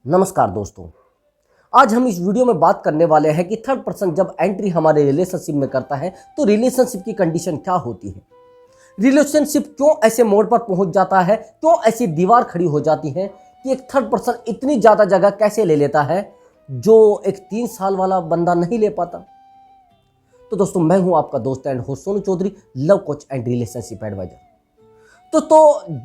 नमस्कार दोस्तों। आज हम इस वीडियो में बात करने वाले हैं कि थर्ड पर्सन जब एंट्री हमारे रिलेशनशिप में करता है तो रिलेशनशिप की कंडीशन क्या होती है। रिलेशनशिप क्यों ऐसे मोड़ पर पहुंच जाता है, क्यों ऐसी दीवार खड़ी हो जाती है कि एक थर्ड पर्सन इतनी ज़्यादा जगह कैसे ले लेता है जो एक 3 साल वाला बंदा नहीं ले पाता। तो दोस्तों, मैं हूं आपका दोस्त and host Sonu Chaudhary, love coach and relationship advisor. तो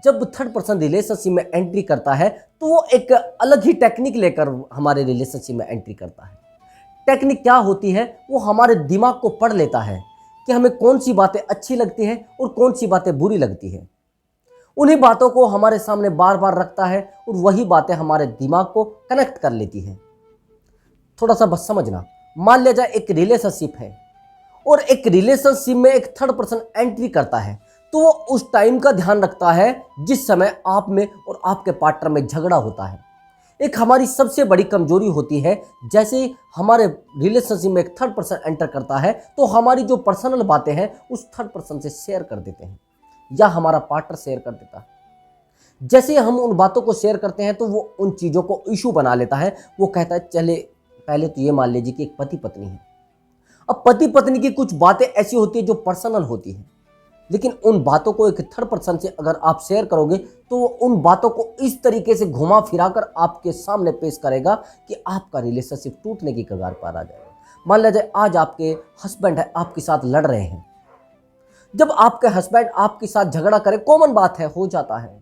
जब थर्ड पर्सन रिलेशनशिप में एंट्री करता है तो वो एक अलग ही टेक्निक लेकर हमारे रिलेशनशिप में एंट्री करता है। टेक्निक क्या होती है? वो हमारे दिमाग को पढ़ लेता है कि हमें कौन सी बातें अच्छी लगती हैं और कौन सी बातें बुरी लगती हैं। उन्हीं बातों को हमारे सामने बार बार रखता है और वही बातें हमारे दिमाग को कनेक्ट कर लेती हैं। थोड़ा सा बस समझना, मान लिया जाए एक रिलेशनशिप है और एक रिलेशनशिप में एक थर्ड पर्सन एंट्री करता है तो वो उस टाइम का ध्यान रखता है जिस समय आप में और आपके पार्टनर में झगड़ा होता है। एक हमारी सबसे बड़ी कमजोरी होती है, जैसे ही हमारे रिलेशनशिप में एक थर्ड पर्सन एंटर करता है तो हमारी जो पर्सनल बातें हैं उस थर्ड पर्सन से शेयर कर देते हैं या हमारा पार्टनर शेयर कर देता है। जैसे ही हम उन बातों को शेयर करते हैं तो वो उन चीज़ों को इशू बना लेता है। वो कहता है चले पहले तो ये मान लीजिए कि एक पति पत्नी है। अब पति पत्नी की कुछ बातें ऐसी होती है जो पर्सनल होती है, लेकिन उन बातों को एक थर्ड पर्सन से अगर आप शेयर करोगे तो वो उन बातों को इस तरीके से घुमा फिराकर आपके सामने पेश करेगा कि आपका रिलेशनशिप टूटने की कगार पर आ जाएगा। मान लीजिए आज आपके हस्बैंड है, आपके साथ लड़ रहे हैं। जब आपके हस्बैंड आपके साथ झगड़ा करे, कॉमन बात है, हो जाता है,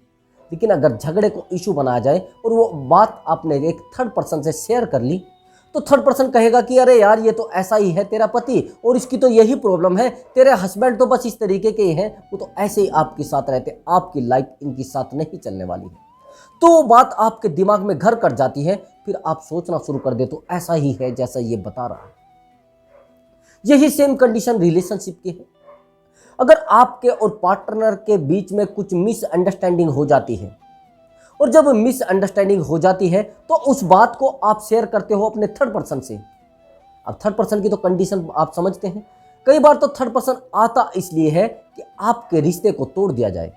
लेकिन अगर झगड़े को इशू बनाया जाए और वो बात आपने एक थर्ड पर्सन से शेयर कर ली तो थर्ड पर्सन कहेगा कि अरे यार, ये तो ऐसा ही है तेरा पति और इसकी तो यही प्रॉब्लम है, तेरे हस्बैंड तो बस इस तरीके के ही हैं, वो तो ऐसे ही आपके साथ रहते, आपकी लाइफ इनके साथ नहीं चलने वाली है। तो वो बात आपके दिमाग में घर कर जाती है। फिर आप सोचना शुरू कर दे तो ऐसा ही है जैसा ये बता रहा है। यही सेम कंडीशन रिलेशनशिप की है। अगर आपके और पार्टनर के बीच में कुछ मिसअंडरस्टैंडिंग हो जाती है और जब मिसअंडरस्टैंडिंग हो जाती है तो उस बात को आप शेयर करते हो अपने थर्ड पर्सन से। अब थर्ड पर्सन की तो कंडीशन आप समझते हैं। कई बार तो थर्ड पर्सन आता इसलिए है कि आपके रिश्ते को तोड़ दिया जाए,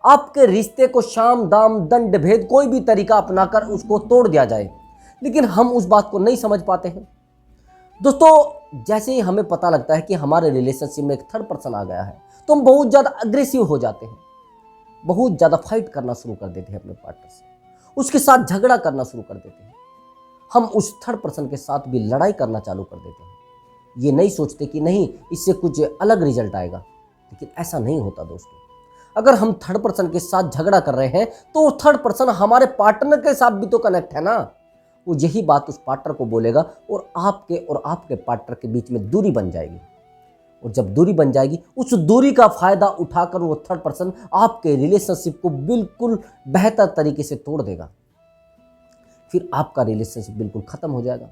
आपके रिश्ते को शाम दाम दंड भेद कोई भी तरीका अपनाकर उसको तोड़ दिया जाए, लेकिन हम उस बात को नहीं समझ पाते हैं। दोस्तों, जैसे ही हमें पता लगता है कि हमारे रिलेशनशिप में एक थर्ड पर्सन आ गया है तो हम बहुत ज़्यादा अग्रेसिव हो जाते हैं, बहुत ज़्यादा फाइट करना शुरू कर देते हैं अपने पार्टनर से, उसके साथ झगड़ा करना शुरू कर देते हैं। हम उस थर्ड पर्सन के साथ भी लड़ाई करना चालू कर देते हैं। ये नहीं सोचते कि नहीं, इससे कुछ अलग रिजल्ट आएगा, लेकिन ऐसा नहीं होता दोस्तों। अगर हम थर्ड पर्सन के साथ झगड़ा कर रहे हैं तो थर्ड पर्सन हमारे पार्टनर के साथ भी तो कनेक्ट है ना। वो यही बात उस पार्टनर को बोलेगा और आपके पार्टनर के बीच में दूरी बन जाएगी। और जब दूरी बन जाएगी, उस दूरी का फायदा उठाकर वो थर्ड पर्सन आपके रिलेशनशिप को बिल्कुल बेहतर तरीके से तोड़ देगा। फिर आपका रिलेशनशिप बिल्कुल खत्म हो जाएगा।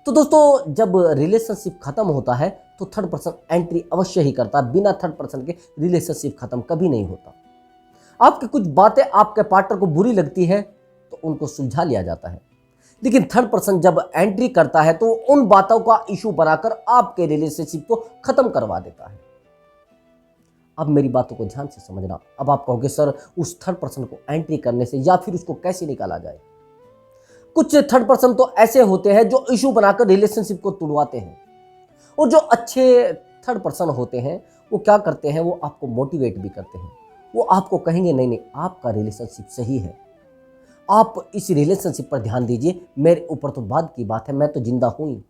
तो दोस्तों, जब रिलेशनशिप खत्म होता है तो थर्ड पर्सन एंट्री अवश्य ही करता है। बिना थर्ड पर्सन के रिलेशनशिप खत्म कभी नहीं होता। आपकी कुछ बातें आपके पार्टनर को बुरी लगती है तो उनको सुलझा लिया जाता है, लेकिन थर्ड पर्सन जब एंट्री करता है तो उन बातों का इशू बनाकर आपके रिलेशनशिप को खत्म करवा देता है। अब मेरी बातों को ध्यान से समझना। अब आप कहोगे सर, उस थर्ड पर्सन को एंट्री करने से या फिर उसको कैसे निकाला जाए। कुछ थर्ड पर्सन तो ऐसे होते हैं जो इशू बनाकर रिलेशनशिप को तोड़वाते हैं, और जो अच्छे थर्ड पर्सन होते हैं वो क्या करते हैं, वो आपको मोटिवेट भी करते हैं। वो आपको कहेंगे नहीं नहीं, आपका रिलेशनशिप सही है, आप इस रिलेशनशिप पर ध्यान दीजिए, मेरे ऊपर तो बाद की बात है, मैं तो जिंदा हूं ही,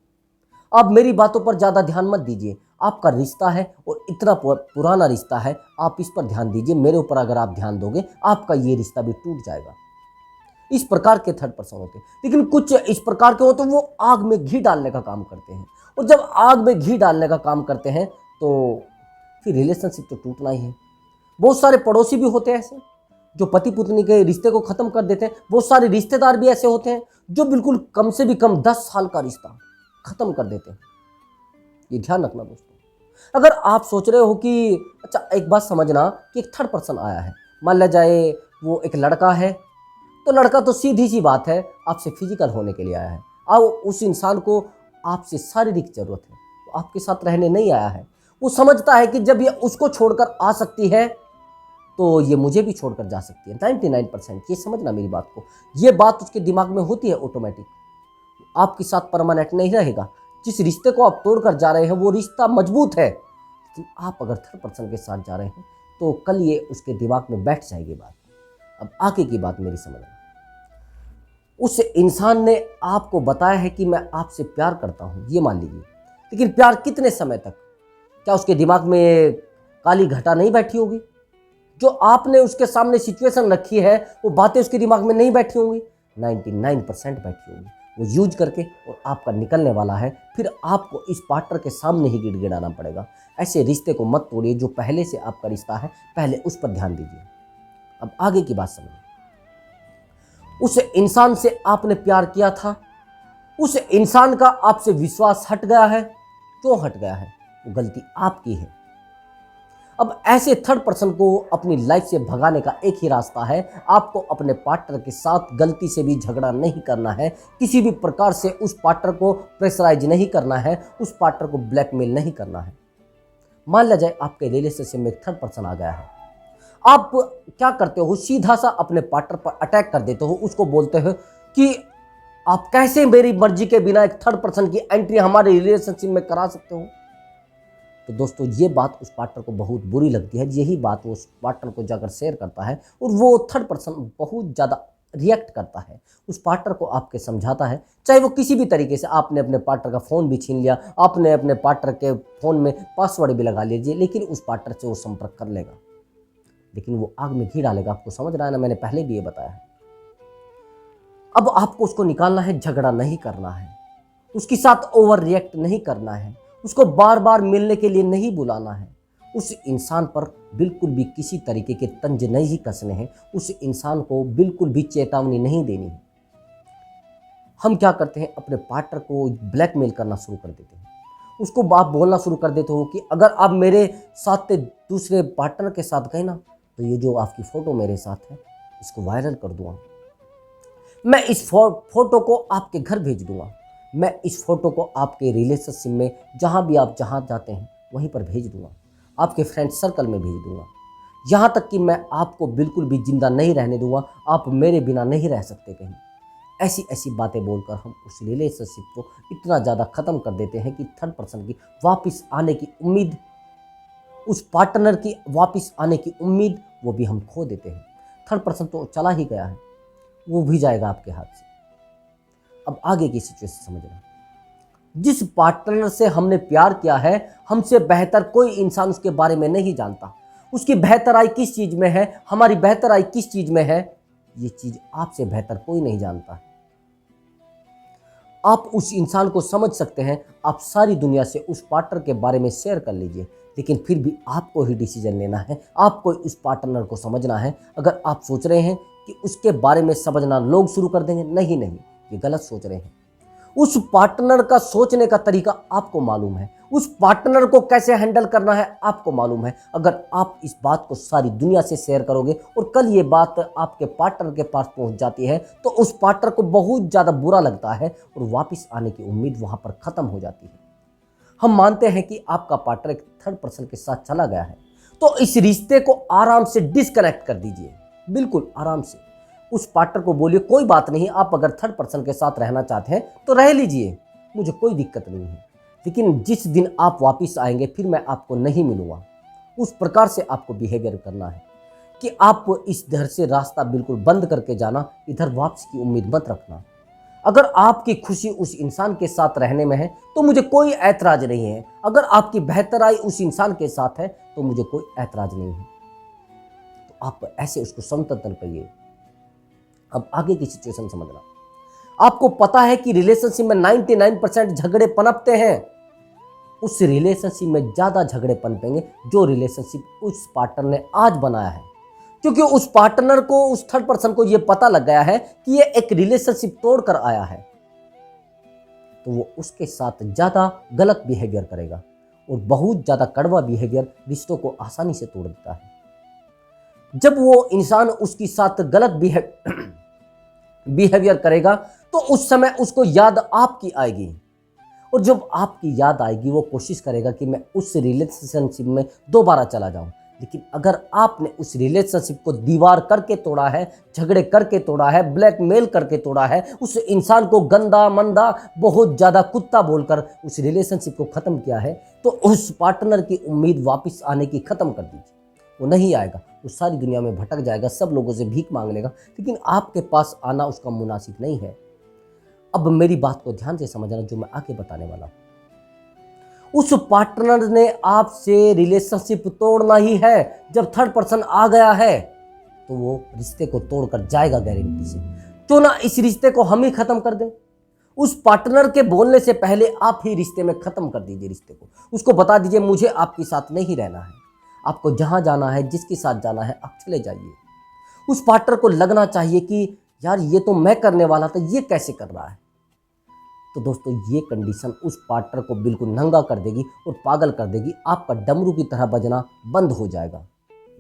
आप मेरी बातों पर ज़्यादा ध्यान मत दीजिए, आपका रिश्ता है और इतना पुराना रिश्ता है, आप इस पर ध्यान दीजिए, मेरे ऊपर अगर आप ध्यान दोगे आपका ये रिश्ता भी टूट जाएगा। इस प्रकार के थर्ड पर्सन होते हैं। लेकिन कुछ इस प्रकार के होते हैं, वो आग में घी डालने का काम करते हैं, और जब आग में घी डालने का काम करते हैं तो फिर रिलेशनशिप तो टूटना ही है। बहुत सारे पड़ोसी भी होते हैं ऐसे जो पति पत्नी के रिश्ते को खत्म कर देते हैं। बहुत सारे रिश्तेदार भी ऐसे होते हैं जो बिल्कुल कम से भी कम 10 साल का रिश्ता खत्म कर देते हैं। ये ध्यान रखना दोस्तों। अगर आप सोच रहे हो कि अच्छा, एक बात समझना कि एक थर्ड पर्सन आया है, मान लिया जाए वो एक लड़का है, तो लड़का तो सीधी सी बात है आपसे फिजिकल होने के लिए आया है। अब उस इंसान को आपसे शारीरिक जरूरत है, वो आपके साथ रहने नहीं आया है। वो समझता है कि जब ये उसको छोड़कर आ सकती है तो ये मुझे भी छोड़कर जा सकती है। 99%, ये समझना मेरी बात को। ये बात उसके दिमाग में होती है ऑटोमेटिक। आपके साथ परमानेंट नहीं रहेगा। जिस रिश्ते को आप तोड़कर जा रहे हैं वो रिश्ता मजबूत है, लेकिन आप अगर थर्ड पर्सन के साथ जा रहे हैं तो कल ये उसके दिमाग में बैठ जाएगी बात। अब आगे की बात मेरी समझना, उस इंसान ने आपको बताया है कि मैं आपसे प्यार करता हूं, ये मान लीजिए, लेकिन प्यार कितने समय तक? क्या उसके दिमाग में काली घटा नहीं बैठी होगी? जो आपने उसके सामने सिचुएशन रखी है वो बातें उसके दिमाग में नहीं बैठी होंगी? 99% बैठी होगी। वो यूज करके और आपका निकलने वाला है, फिर आपको इस पार्टनर के सामने ही गिड़गिड़ाना पड़ेगा। ऐसे रिश्ते को मत तोड़िए। जो पहले से आपका रिश्ता है पहले उस पर ध्यान दीजिए। अब आगे की बात समझिए। उस इंसान से आपने प्यार किया था, उस इंसान का आपसे विश्वास हट गया है। क्यों हट गया है? वो गलती आपकी है। अब ऐसे थर्ड पर्सन को अपनी लाइफ से भगाने का एक ही रास्ता है, आपको अपने पार्टनर के साथ गलती से भी झगड़ा नहीं करना है, किसी भी प्रकार से उस पार्टनर को प्रेशराइज नहीं करना है, उस पार्टनर को ब्लैकमेल नहीं करना है। मान लिया जाए आपके रिलेशनशिप में एक थर्ड पर्सन आ गया है, आप क्या करते हो? सीधा सा अपने पार्टनर पर अटैक कर देते हो, उसको बोलते हो कि आप कैसे मेरी मर्जी के बिना एक थर्ड पर्सन की एंट्री हमारे रिलेशनशिप में करा सकते हो? तो दोस्तों ये बात उस पार्टनर को बहुत बुरी लगती है। यही बात वो उस पार्टनर को जाकर शेयर करता है और वो थर्ड पर्सन बहुत ज़्यादा रिएक्ट करता है। उस पार्टनर को आपके समझाता है, चाहे वो किसी भी तरीके से। आपने अपने पार्टनर का फ़ोन भी छीन लिया, आपने अपने पार्टनर के फ़ोन में पासवर्ड भी लगा लीजिए, लेकिन उस पार्टनर से वो संपर्क कर लेगा, लेकिन वो आग में घी डालेगा। आपको समझ रहा है ना? मैंने पहले भी ये बताया है। अब आपको उसको निकालना है, झगड़ा नहीं करना है, उसके साथ ओवर रिएक्ट नहीं करना है, उसको बार बार मिलने के लिए नहीं बुलाना है, उस इंसान पर बिल्कुल भी किसी तरीके के तंज नहीं कसने हैं, उस इंसान को बिल्कुल भी चेतावनी नहीं देनी है। हम क्या करते हैं? अपने पार्टनर को ब्लैकमेल करना शुरू कर देते हैं। उसको आप बोलना शुरू कर देते हो कि अगर आप मेरे साथ दूसरे पार्टनर के साथ गए ना, तो ये जो आपकी फ़ोटो मेरे साथ है इसको वायरल कर दूंगा, मैं इस फोटो को आपके घर भेज दूंगा, मैं इस फोटो को आपके रिलेशनशिप में जहाँ भी आप जहाँ जाते हैं वहीं पर भेज दूंगा, आपके फ्रेंड सर्कल में भेज दूंगा, यहाँ तक कि मैं आपको बिल्कुल भी जिंदा नहीं रहने दूंगा, आप मेरे बिना नहीं रह सकते कहीं। ऐसी ऐसी बातें बोलकर हम उस रिलेशनशिप को इतना ज़्यादा ख़त्म कर देते हैं कि थर्ड पर्सन की वापस आने की उम्मीद, उस पार्टनर की वापस आने की उम्मीद, वो भी हम खो देते हैं। थर्ड पर्सन तो चला ही गया है, वो भी जाएगा आपके हाथ से। अब आगे की सिचुएशन समझना। जिस पार्टनर से हमने प्यार किया है, हमसे बेहतर कोई इंसान उसके बारे में नहीं जानता। उसकी बेहतराई किस चीज़ में है, हमारी बेहतराई किस चीज़ में है, ये चीज़ आपसे बेहतर कोई नहीं जानता है। आप उस इंसान को समझ सकते हैं, आप सारी दुनिया से उस पार्टनर के बारे में शेयर कर लीजिए, लेकिन फिर भी आपको ही डिसीजन लेना है, आपको उस पार्टनर को समझना है। अगर आप सोच रहे हैं कि उसके बारे में समझना लोग शुरू कर देंगे, नहीं नहीं, ये गलत सोच रहे हैं। उस पार्टनर का सोचने का तरीका आपको मालूम है, उस पार्टनर को कैसे हैंडल करना है आपको मालूम है। अगर आप इस बात को सारी दुनिया से शेयर करोगे और कल ये बात आपके पार्टनर के पास पहुंच जाती है, तो उस पार्टनर को बहुत ज़्यादा बुरा लगता है और वापस आने की उम्मीद वहां पर ख़त्म हो जाती है। हम मानते हैं कि आपका पार्टनर एक थर्ड पर्सन के साथ चला गया है, तो इस रिश्ते को आराम से डिस्कनेक्ट कर दीजिए, बिल्कुल आराम से। उस पार्टनर को बोलिए कोई बात नहीं, आप अगर थर्ड पर्सन के साथ रहना चाहते हैं तो रह लीजिए, मुझे कोई दिक्कत नहीं है, लेकिन जिस दिन आप वापस आएंगे फिर मैं आपको नहीं मिलूंगा। उस प्रकार से आपको बिहेवियर करना है कि आप इस घर से रास्ता बिल्कुल बंद करके जाना, इधर वापसी की उम्मीद मत रखना। अगर आपकी खुशी उस इंसान के साथ रहने में है तो मुझे कोई ऐतराज नहीं है, अगर आपकी बेहतराई उस इंसान के साथ है तो मुझे कोई ऐतराज नहीं है। तो आप ऐसे उसको समतल करिए। अब आगे की सिचुएशन समझना। आपको पता है कि रिलेशनशिप में 99% झगड़े पनपते हैं, उस रिलेशनशिप में ज़्यादा झगड़े पनपेंगे जो रिलेशनशिप उस पार्टनर ने आज बनाया है, क्योंकि उस पार्टनर को, उस थर्ड पर्सन को यह पता लग गया है कि ये एक रिलेशनशिप तोड़कर आया है, तो वो उसके साथ ज़्यादा गलत बिहेवियर करेगा और बहुत ज़्यादा कड़वा बिहेवियर रिश्तों को आसानी से तोड़ देता है। जब वो इंसान उसके साथ गलत बिहेवियर करेगा तो उस समय उसको याद आपकी आएगी, और जब आपकी याद आएगी वो कोशिश करेगा कि मैं उस रिलेशनशिप में दोबारा चला जाऊं, लेकिन अगर आपने उस रिलेशनशिप को दीवार करके तोड़ा है, झगड़े करके तोड़ा है, ब्लैकमेल करके तोड़ा है, उस इंसान को गंदा मंदा बहुत ज़्यादा कुत्ता बोलकर उस रिलेशनशिप को ख़त्म किया है, तो उस पार्टनर की उम्मीद वापस आने की ख़त्म कर दीजिए। वो नहीं आएगा, वो सारी दुनिया में भटक जाएगा, सब लोगों से भीख मांग लेगा, लेकिन आपके पास आना उसका मुनासिब नहीं है। अब मेरी बात को ध्यान से समझना जो मैं आगे बताने वाला हूँ। उस पार्टनर ने आपसे रिलेशनशिप तोड़ना ही है। जब थर्ड पर्सन आ गया है तो वो रिश्ते को तोड़कर जाएगा गारंटी से। क्यों ना इस रिश्ते को हम ही खत्म कर दें। उस पार्टनर के बोलने से पहले आप ही रिश्ते में खत्म कर दीजिए रिश्ते को। उसको बता दीजिए मुझे आपके साथ नहीं रहना है, आपको जहां जाना है, जिसके साथ जाना है आप चले जाइए। उस पार्टनर को लगना चाहिए कि यार ये तो मैं करने वाला था, ये कैसे कर रहा है। तो दोस्तों ये कंडीशन उस पार्टनर को बिल्कुल नंगा कर देगी और पागल कर देगी। आपका डमरू की तरह बजना बंद हो जाएगा,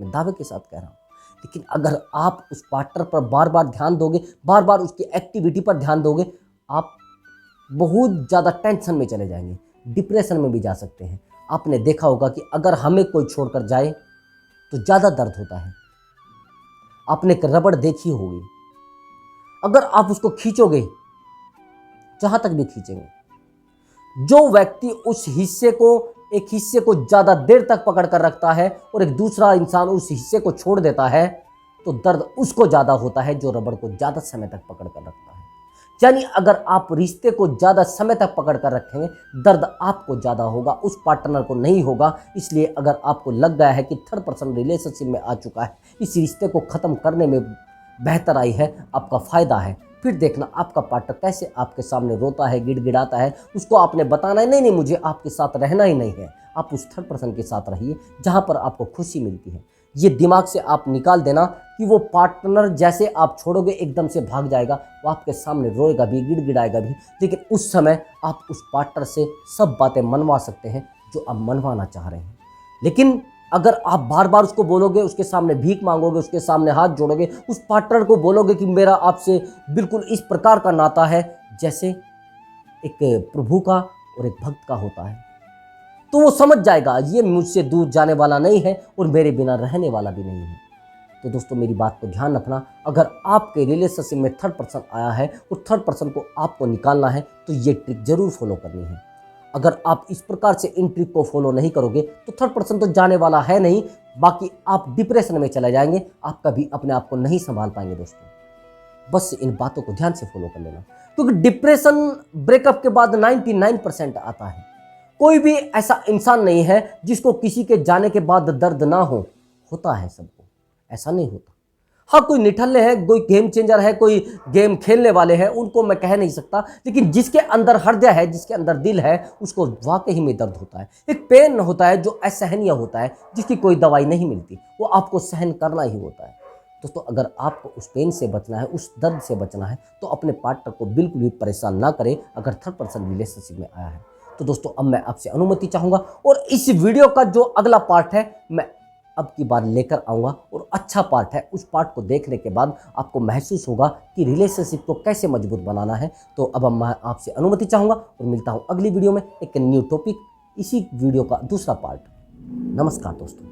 मैं दावे के साथ कह रहा हूँ। लेकिन अगर आप उस पार्टनर पर बार बार ध्यान दोगे, बार बार उसकी एक्टिविटी पर ध्यान दोगे, आप बहुत ज़्यादा टेंशन में चले जाएंगे, डिप्रेशन में भी जा सकते हैं। आपने देखा होगा कि अगर हमें कोई छोड़कर जाए तो ज़्यादा दर्द होता है। आपने एक रबड़ देखी होगी, अगर आप उसको खींचोगे जहां तक भी खींचेंगे, जो व्यक्ति उस हिस्से को, एक हिस्से को ज्यादा देर तक पकड़ कर रखता है और एक दूसरा इंसान उस हिस्से को छोड़ देता है, तो दर्द उसको ज्यादा होता है जो रबड़ को ज्यादा समय तक पकड़ कर रखता है। यानी अगर आप रिश्ते को ज्यादा समय तक पकड़ कर रखेंगे, दर्द आपको ज्यादा होगा, उस पार्टनर को नहीं होगा। इसलिए अगर आपको लग गया है कि थर्ड पर्सन रिलेशनशिप में आ चुका है, इस रिश्ते को खत्म करने में बेहतर आई है, आपका फायदा है, फिर देखना आपका पार्टनर कैसे आपके सामने रोता है, गिड़गिड़ाता है। उसको आपने बताना है नहीं मुझे आपके साथ रहना ही नहीं है, आप उस थर्ड पर्सन के साथ रहिए जहां पर आपको खुशी मिलती है। ये दिमाग से आप निकाल देना कि वो पार्टनर जैसे आप छोड़ोगे एकदम से भाग जाएगा, वो आपके सामने रोएगा भी, गिड़गिड़ाएगा भी, लेकिन उस समय आप उस पार्टनर से सब बातें मनवा सकते हैं जो आप मनवाना चाह रहे हैं। लेकिन अगर आप बार बार उसको बोलोगे, उसके सामने भीख मांगोगे, उसके सामने हाथ जोड़ोगे, उस पार्टनर को बोलोगे कि मेरा आपसे बिल्कुल इस प्रकार का नाता है जैसे एक प्रभु का और एक भक्त का होता है, तो वो समझ जाएगा ये मुझसे दूर जाने वाला नहीं है और मेरे बिना रहने वाला भी नहीं है। तो दोस्तों मेरी बात को ध्यान रखना, अगर आपके रिलेशनशिप में थर्ड पर्सन आया है और थर्ड पर्सन को आपको निकालना है तो ये ट्रिक जरूर फॉलो करनी है। अगर आप इस प्रकार से इन ट्रिक को फॉलो नहीं करोगे तो थर्ड पर्सन तो जाने वाला है नहीं, बाकी आप डिप्रेशन में चले जाएंगे, आप कभी अपने आप को नहीं संभाल पाएंगे। दोस्तों बस इन बातों को ध्यान से फॉलो कर लेना, क्योंकि डिप्रेशन ब्रेकअप के बाद 99% आता है। कोई भी ऐसा इंसान नहीं है जिसको किसी के जाने के बाद दर्द ना हो, होता है सबको, ऐसा नहीं होता। हाँ कोई निठल्ले हैं, कोई गेम चेंजर है, कोई गेम खेलने वाले हैं, उनको मैं कह नहीं सकता, लेकिन जिसके अंदर हृदय है, जिसके अंदर दिल है, उसको वाकई में दर्द होता है। एक पेन होता है जो असहनीय होता है, जिसकी कोई दवाई नहीं मिलती, वो आपको सहन करना ही होता है। दोस्तों अगर आपको उस पेन से बचना है, उस दर्द से बचना है, तो अपने पार्टनर को बिल्कुल भी परेशान ना करें अगर थर्ड पर्सन रिलेशनशिप में आया है। तो दोस्तों अब मैं आपसे अनुमति चाहूँगा और इस वीडियो का जो अगला पार्ट है मैं अब की बार लेकर आऊँगा, और अच्छा पार्ट है। उस पार्ट को देखने के बाद आपको महसूस होगा कि रिलेशनशिप को कैसे मजबूत बनाना है। तो अब मैं आपसे अनुमति चाहूँगा और मिलता हूँ अगली वीडियो में एक न्यू टॉपिक, इसी वीडियो का दूसरा पार्ट। नमस्कार दोस्तों।